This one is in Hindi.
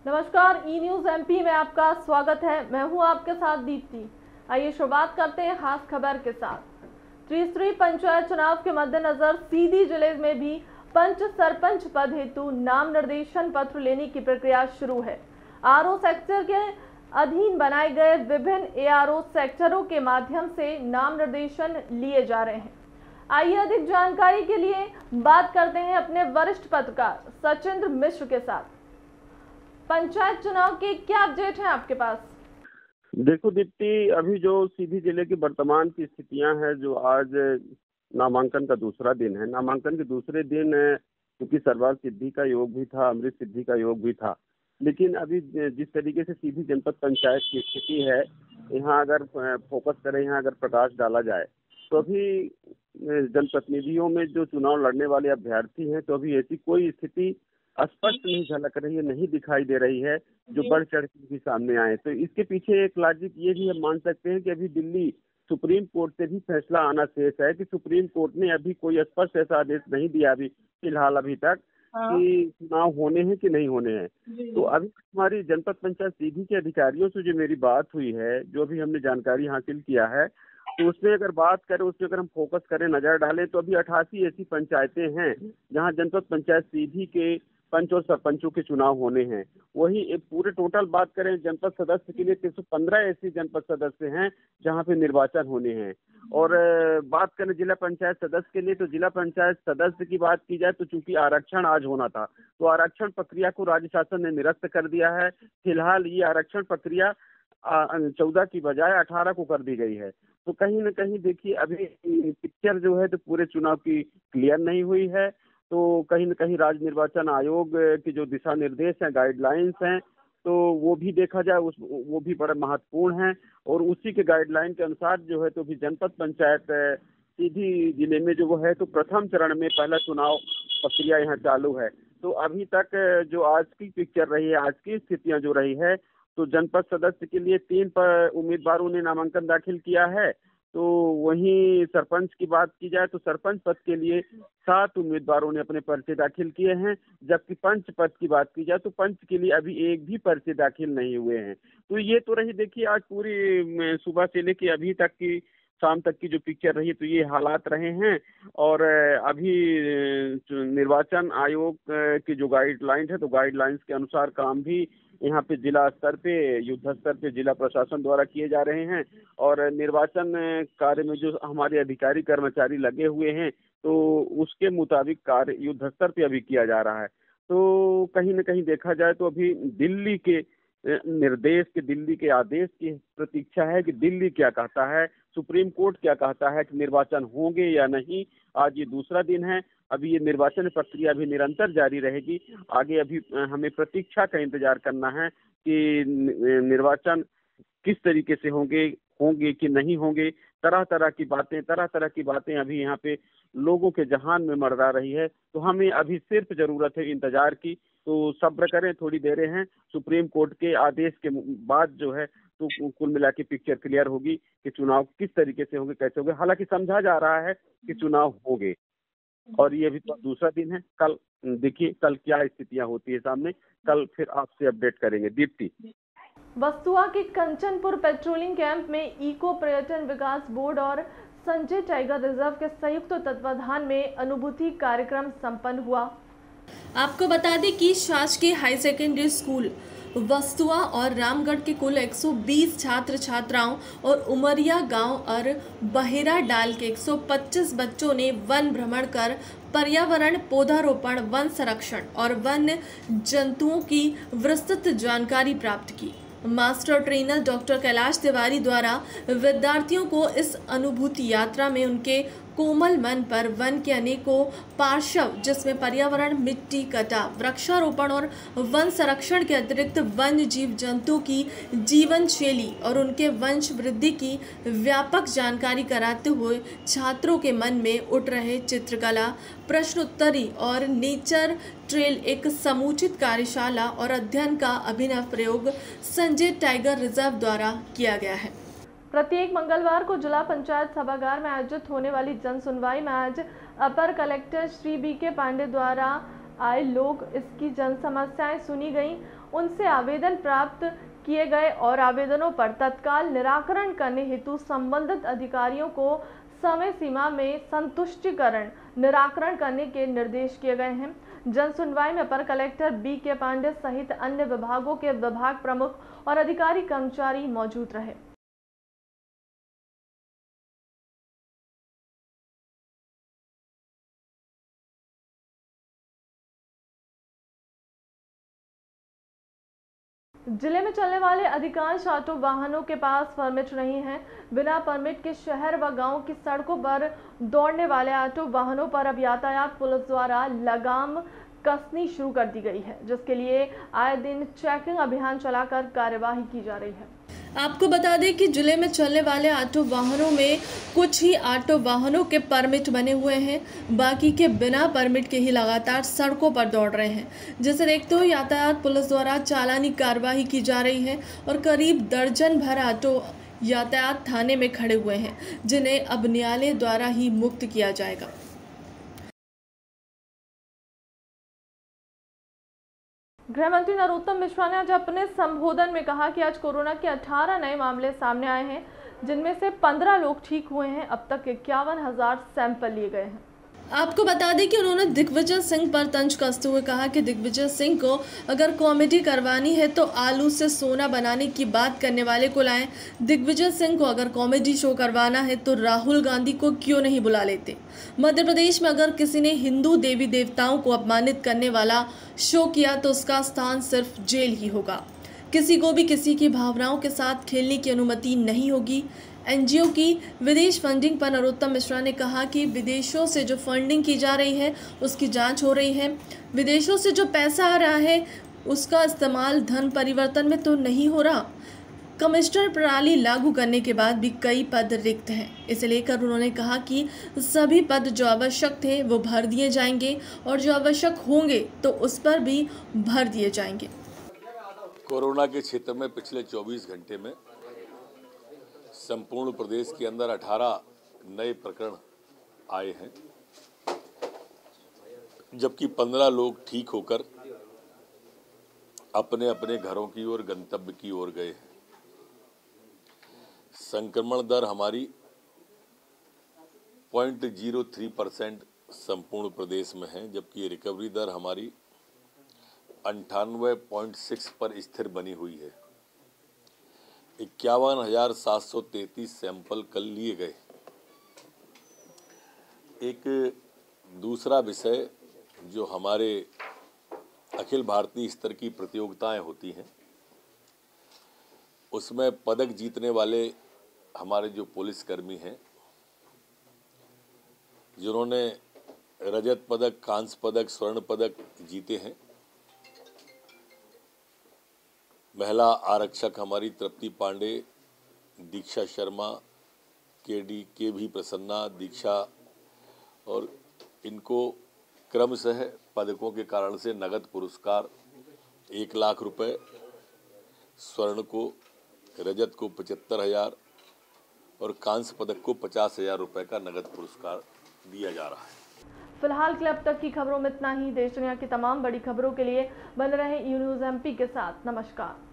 नमस्कार, ई न्यूज एमपी में आपका स्वागत है। मैं हूं आपके साथ दीप्ति। आइए शुरुआत करते हैं खास खबर के साथ। त्रिस्तरीय पंचायत चुनाव के मद्देनजर सीधी जिले में भी पंच सरपंच पद हेतु नाम निर्देशन पत्र लेने की प्रक्रिया शुरू है। आरओ सेक्टर के अधीन बनाए गए विभिन्न एआरओ सेक्टरों के माध्यम से नाम निर्देशन लिए जा रहे हैं। आइए अधिक जानकारी के लिए बात करते हैं अपने वरिष्ठ पत्रकार सचिंद्र मिश्र के साथ। पंचायत चुनाव के क्या अपडेट हैं आपके पास? देखो दीप्ति, अभी जो सीधी जिले की वर्तमान की स्थितियां हैं, जो आज नामांकन का दूसरा दिन है। नामांकन के दूसरे दिन क्योंकि सरवार सिद्धि का योग भी था, अमृत सिद्धि का योग भी था, लेकिन अभी जिस तरीके से सीधी जनपद पंचायत की स्थिति है, यहाँ अगर फोकस करें, यहाँ अगर प्रकाश डाला जाए तो अभी जनप्रतिनिधियों में जो चुनाव लड़ने वाले अभ्यर्थी हैं, तो अभी ऐसी कोई स्थिति स्पष्ट नहीं झलक रही है, नहीं दिखाई दे रही है जो बढ़ चढ़ के भी सामने आए। तो इसके पीछे एक लॉजिक ये भी हम मान सकते हैं कि अभी दिल्ली सुप्रीम कोर्ट से भी फैसला आना शेष है कि सुप्रीम कोर्ट ने अभी कोई स्पष्ट ऐसा आदेश नहीं दिया अभी फिलहाल अभी तक कि चुनाव होने हैं कि नहीं होने हैं। तो अभी हमारी जनपद पंचायत सीधी के अधिकारियों से जो मेरी बात हुई है, जो भी हमने जानकारी हासिल किया है, तो उसमें अगर बात करें, उसमें अगर हम फोकस करें, नजर डालें, तो अभी 88 ऐसी पंचायतें हैं जहां जनपद पंचायत सीधी के पंच और सरपंचों के चुनाव होने हैं। वही एक पूरे टोटल बात करें जनपद सदस्य के लिए 315 ऐसे जनपद सदस्य हैं जहां पे निर्वाचन होने हैं। और बात करें जिला पंचायत सदस्य के लिए, तो जिला पंचायत सदस्य की बात की जाए तो चूंकि आरक्षण आज होना था, तो आरक्षण प्रक्रिया को राज्य शासन ने निरस्त कर दिया है। फिलहाल ये आरक्षण प्रक्रिया 14 की बजाय 18 को कर दी गई है। तो कहीं न कहीं देखिए, अभी पिक्चर जो है तो पूरे चुनाव की क्लियर नहीं हुई है। तो कहीं न कहीं राज्य निर्वाचन आयोग की जो दिशा निर्देश हैं, गाइडलाइंस हैं, तो वो भी देखा जाए, वो भी बड़ा महत्वपूर्ण है। और उसी के गाइडलाइन के अनुसार जो है तो भी जनपद पंचायत सीधी जिले में जो वो है तो प्रथम चरण में पहला चुनाव प्रक्रिया यहाँ चालू है। तो अभी तक जो आज की पिक्चर रही है, आज की स्थितियाँ जो रही है, तो जनपद सदस्य के लिए 3 उम्मीदवारों ने नामांकन दाखिल किया है। तो वहीं सरपंच की बात की जाए तो सरपंच पद के लिए 7 उम्मीदवारों ने अपने पर्चे दाखिल किए हैं, जबकि पंच पद की बात की जाए तो पंच के लिए अभी एक भी पर्चे दाखिल नहीं हुए हैं। तो ये तो रही देखिए आज पूरी सुबह से लेके अभी तक की शाम तक की जो पिक्चर रही, तो ये हालात रहे हैं। और अभी निर्वाचन आयोग की जो गाइडलाइन है, तो गाइडलाइंस के अनुसार काम भी यहाँ पे जिला स्तर पे, युद्ध स्तर पे जिला प्रशासन द्वारा किए जा रहे हैं। और निर्वाचन कार्य में जो हमारे अधिकारी कर्मचारी लगे हुए हैं, तो उसके मुताबिक कार्य युद्ध स्तर पे अभी किया जा रहा है। तो कहीं न कहीं देखा जाए तो अभी दिल्ली के निर्देश के, दिल्ली के आदेश की प्रतीक्षा है कि दिल्ली क्या कहता है, सुप्रीम कोर्ट क्या कहता है कि निर्वाचन होंगे या नहीं। आज ये दूसरा दिन है, अभी ये निर्वाचन प्रक्रिया भी निरंतर जारी रहेगी। आगे अभी हमें प्रतीक्षा का इंतजार करना है कि निर्वाचन किस तरीके से होंगे कि नहीं होंगे। तरह तरह की बातें अभी यहाँ पे लोगों के जहान में मंडरा रही है। तो हमें अभी सिर्फ जरूरत है इंतजार की। तो सब्र करें, थोड़ी देर हैं। सुप्रीम कोर्ट के आदेश के बाद जो है तो कुल मिला के पिक्चर क्लियर होगी कि चुनाव किस तरीके से होंगे, कैसे होंगे। हालांकि समझा जा रहा है कि चुनाव होंगे। और ये अभी तो दूसरा दिन है। कल देखिए कल क्या स्थितियां होती है सामने, कल फिर आपसे अपडेट करेंगे। दीप्ति, वस्तुआ के कंचनपुर पेट्रोलिंग कैंप में इको पर्यटन विकास बोर्ड और संजय टाइगर रिजर्व के संयुक्त तत्वाधान में अनुभूति कार्यक्रम संपन्न हुआ। आपको बता दें कि शासकीय हाई सेकेंडरी स्कूल वस्तुआ और रामगढ़ के कुल 120 छात्र छात्राओं और उमरिया गांव और बहेरा डाल के 125 बच्चों ने वन भ्रमण कर पर्यावरण, पौधारोपण, वन संरक्षण और वन्य जंतुओं की विस्तृत जानकारी प्राप्त की। Master trainer doctor Kailash Tiwari द्वारा विद्यार्थियों को इस अनुभूति यात्रा में उनके कोमल मन पर वन के अनेकों पार्श्व, जिसमें पर्यावरण, मिट्टी कटाव, वृक्षारोपण और वन संरक्षण के अतिरिक्त वन्य जीव जंतुओं की जीवन शैली और उनके वंश वृद्धि की व्यापक जानकारी कराते हुए छात्रों के मन में उठ रहे चित्रकला, प्रश्नोत्तरी और नेचर ट्रेल एक समुचित कार्यशाला और अध्ययन का अभिनव प्रयोग संजय टाइगर रिजर्व द्वारा किया गया है। प्रत्येक मंगलवार को जिला पंचायत सभागार में आयोजित होने वाली जन सुनवाई में आज अपर कलेक्टर श्री बी के पांडे द्वारा आए लोग इसकी जन समस्याएं सुनी गईं, उनसे आवेदन प्राप्त किए गए और आवेदनों पर तत्काल निराकरण करने हेतु संबंधित अधिकारियों को समय सीमा में संतुष्टिकरण निराकरण करने के निर्देश किए गए हैं। जन सुनवाई में अपर कलेक्टर बी.के. पांडे सहित अन्य विभागों के विभाग प्रमुख और अधिकारी कर्मचारी मौजूद रहे। जिले में चलने वाले अधिकांश ऑटो वाहनों के पास परमिट नहीं है। बिना परमिट के शहर व गांव की सड़कों पर दौड़ने वाले ऑटो वाहनों पर अब यातायात पुलिस द्वारा लगाम कसनी शुरू कर दी गई है, जिसके लिए आए दिन चेकिंग अभियान चलाकर कार्यवाही की जा रही है। आपको बता दें कि जिले में चलने वाले ऑटो वाहनों में कुछ ही ऑटो वाहनों के परमिट बने हुए हैं, बाकी के बिना परमिट के ही लगातार सड़कों पर दौड़ रहे हैं, जिसे देखते हुए यातायात पुलिस द्वारा चालानी कार्रवाई की जा रही है और करीब दर्जन भर ऑटो यातायात थाने में खड़े हुए हैं, जिन्हें अब न्यायालय द्वारा ही मुक्त किया जाएगा। गृह मंत्री नरोत्तम मिश्रा ने आज अपने संबोधन में कहा कि आज कोरोना के 18 नए मामले सामने आए हैं, जिनमें से 15 लोग ठीक हुए हैं। अब तक 51,000 सैंपल लिए गए हैं। आपको बता दें कि उन्होंने दिग्विजय सिंह पर तंज कसते हुए कहा कि दिग्विजय सिंह को अगर कॉमेडी करवानी है तो आलू से सोना बनाने की बात करने वाले को लाएं। दिग्विजय सिंह को अगर कॉमेडी शो करवाना है तो राहुल गांधी को क्यों नहीं बुला लेते। मध्य प्रदेश में अगर किसी ने हिंदू देवी देवताओं को अपमानित करने वाला शो किया तो उसका स्थान सिर्फ जेल ही होगा। किसी को भी किसी की भावनाओं के साथ खेलने की अनुमति नहीं होगी। एनजीओ की विदेश फंडिंग पर नरोत्तम मिश्रा ने कहा कि विदेशों से जो फंडिंग की जा रही है उसकी जांच हो रही है। विदेशों से जो पैसा आ रहा है उसका इस्तेमाल धन परिवर्तन में तो नहीं हो रहा। कमिश्नर प्रणाली लागू करने के बाद भी कई पद रिक्त हैं। इसे लेकर उन्होंने कहा कि सभी पद जो आवश्यक थे वो भर दिए जाएंगे और जो आवश्यक होंगे तो उस पर भी भर दिए जाएंगे। कोरोना के क्षेत्र में पिछले 24 घंटे में संपूर्ण प्रदेश के अंदर 18 नए प्रकरण आए हैं, जबकि 15 लोग ठीक होकर अपने अपने घरों की ओर गंतव्य की ओर गए हैं। संक्रमण दर हमारी 0.03% संपूर्ण प्रदेश में है, जबकि रिकवरी दर हमारी 98.6 पर स्थिर बनी हुई है। 51,733 सैंपल कल लिए गए। एक दूसरा विषय जो हमारे अखिल भारतीय स्तर की प्रतियोगिताएं होती हैं, उसमें पदक जीतने वाले हमारे जो पुलिसकर्मी हैं, जिन्होंने रजत पदक, कांस्य पदक, स्वर्ण पदक जीते हैं, महिला आरक्षक हमारी तृप्ति पांडे, दीक्षा शर्मा, के भी प्रसन्ना, दीक्षा, और इनको क्रमशः पदकों के कारण से नगद पुरस्कार 1 लाख रुपए, स्वर्ण को, रजत को 75,000 और कांस्य पदक को 50,000 रुपए का नगद पुरस्कार दिया जा रहा है। फिलहाल के लिए अब तक की खबरों में इतना ही। देश दुनिया की तमाम बड़ी खबरों के लिए बने रहे न्यूज़ एमपी के साथ। नमस्कार।